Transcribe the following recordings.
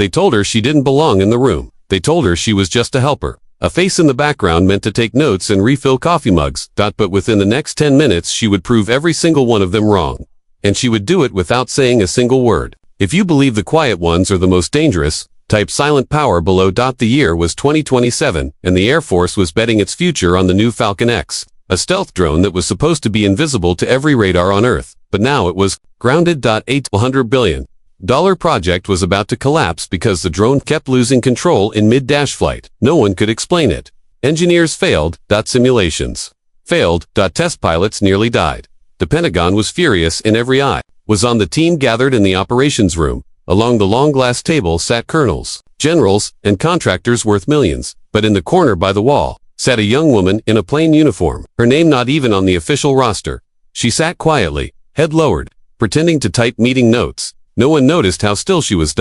They told her she didn't belong in the room. They told her she was just a helper. A face in the background meant to take notes and refill coffee mugs. But within the next 10 minutes she would prove every single one of them wrong. And she would do it without saying a single word. If you believe the quiet ones are the most dangerous, type silent power below. The year was 2027, and the Air Force was betting its future on the new Falcon X, a stealth drone that was supposed to be invisible to every radar on Earth. But now it was grounded. $800 billion project was about to collapse because the drone kept losing control in mid-dash flight. No one could explain it. Engineers failed. Simulations failed. Test pilots nearly died. The Pentagon was furious, and every eye was on the team gathered in the operations room. Along the long glass table sat colonels, generals, and contractors worth millions. But in the corner by the wall sat a young woman in a plain uniform, her name not even on the official roster. She sat quietly, head lowered, pretending to type meeting notes. No one noticed how still she was.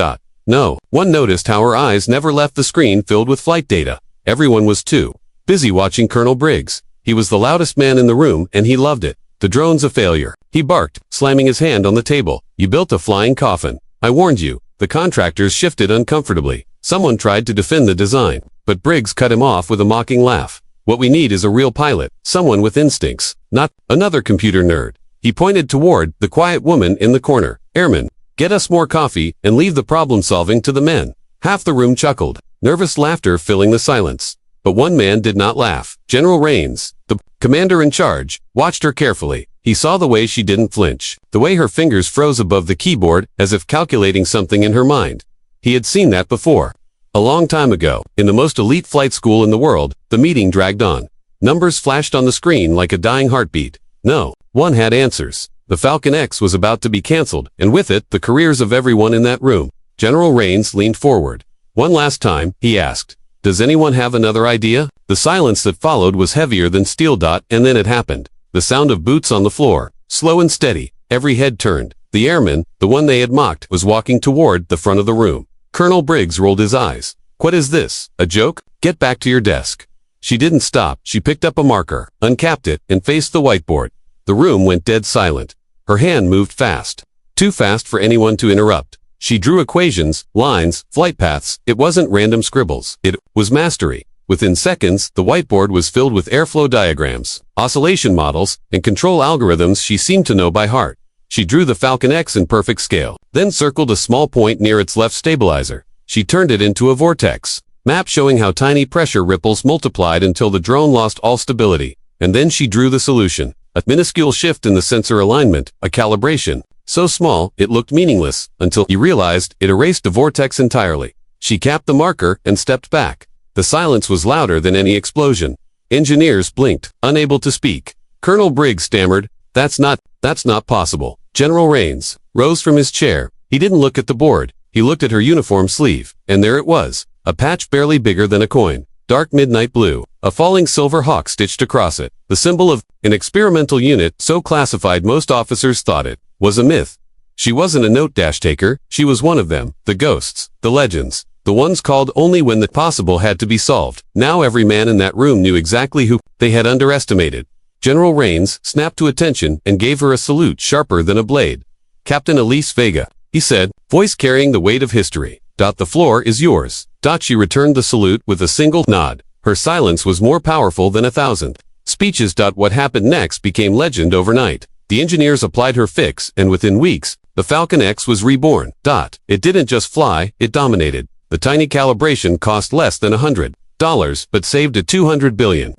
No one noticed how her eyes never left the screen filled with flight data. Everyone was too busy watching Colonel Briggs. He was the loudest man in the room, and he loved it. The drone's a failure, he barked, slamming his hand on the table. You built a flying coffin. I warned you. The contractors shifted uncomfortably. Someone tried to defend the design, but Briggs cut him off with a mocking laugh. What we need is a real pilot, someone with instincts, not another computer nerd. He pointed toward the quiet woman in the corner. Airman, get us more coffee and leave the problem solving to the men. Half the room chuckled, nervous laughter filling the silence. But one man did not laugh. General Rains, the commander in charge, watched her carefully. He saw the way she didn't flinch, the way her fingers froze above the keyboard as if calculating something in her mind. He had seen that before. A long time ago, in the most elite flight school in the world, the meeting dragged on. Numbers flashed on the screen like a dying heartbeat. No one had answers. The Falcon X was about to be canceled, and with it, the careers of everyone in that room. General Rains leaned forward. One last time, he asked, does anyone have another idea? The silence that followed was heavier than steel. And then it happened. The sound of boots on the floor, slow and steady. Every head turned. The airman, the one they had mocked, was walking toward the front of the room. Colonel Briggs rolled his eyes. What is this? A joke? Get back to your desk. She didn't stop. She picked up a marker, uncapped it, and faced the whiteboard. The room went dead silent. Her hand moved fast. Too fast for anyone to interrupt. She drew equations, lines, flight paths. It wasn't random scribbles. It was mastery. Within seconds, the whiteboard was filled with airflow diagrams, oscillation models, and control algorithms she seemed to know by heart. She drew the Falcon X in perfect scale, then circled a small point near its left stabilizer. She turned it into a vortex map showing how tiny pressure ripples multiplied until the drone lost all stability. And then she drew the solution. A minuscule shift in the sensor alignment, a calibration. So small, it looked meaningless, until he realized it erased the vortex entirely. She capped the marker and stepped back. The silence was louder than any explosion. Engineers blinked, unable to speak. Colonel Briggs stammered, That's not possible. General Rains rose from his chair. He didn't look at the board. He looked at her uniform sleeve, and there it was, a patch barely bigger than a coin. Dark midnight blue, a falling silver hawk stitched across it, the symbol of an experimental unit so classified most officers thought it was a myth. She wasn't a note dash taker, she was one of them, the ghosts, the legends, the ones called only when the possible had to be solved. Now every man in that room knew exactly who they had underestimated. General Rains snapped to attention and gave her a salute sharper than a blade. Captain Elise Vega, he said, voice carrying the weight of history. The floor is yours. She returned the salute with a single nod. Her silence was more powerful than 1,000 speeches. What happened next became legend overnight. The engineers applied her fix, and within weeks, the Falcon X was reborn. It didn't just fly, it dominated. The tiny calibration cost less than $100, but saved a $200 billion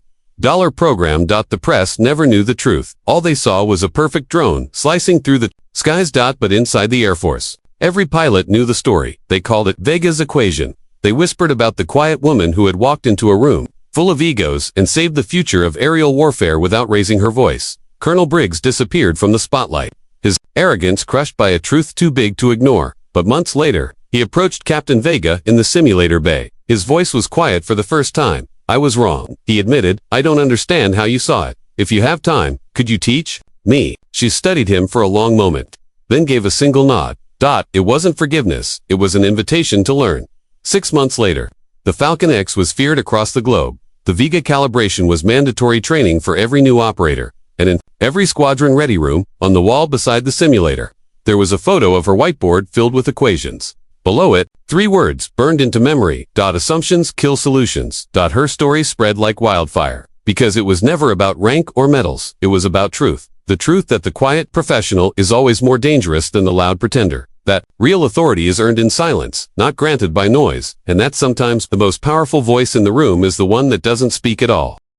program. The press never knew the truth. All they saw was a perfect drone slicing through the skies. But inside the Air Force, every pilot knew the story. They called it Vega's equation. They whispered about the quiet woman who had walked into a room full of egos and saved the future of aerial warfare without raising her voice. Colonel Briggs disappeared from the spotlight, his arrogance crushed by a truth too big to ignore. But months later, he approached Captain Vega in the simulator bay. His voice was quiet for the first time. I was wrong, he admitted. I don't understand how you saw it. If you have time, could you teach me? She studied him for a long moment, then gave a single nod. It wasn't forgiveness, it was an invitation to learn. 6 months later, the Falcon X was feared across the globe. The Vega calibration was mandatory training for every new operator, and in every squadron ready room, on the wall beside the simulator, there was a photo of her whiteboard filled with equations. Below it, 3 words, burned into memory. Assumptions kill solutions. Her story spread like wildfire. Because it was never about rank or medals, it was about truth. The truth that the quiet professional is always more dangerous than the loud pretender. That real authority is earned in silence, not granted by noise. And that sometimes the most powerful voice in the room is the one that doesn't speak at all.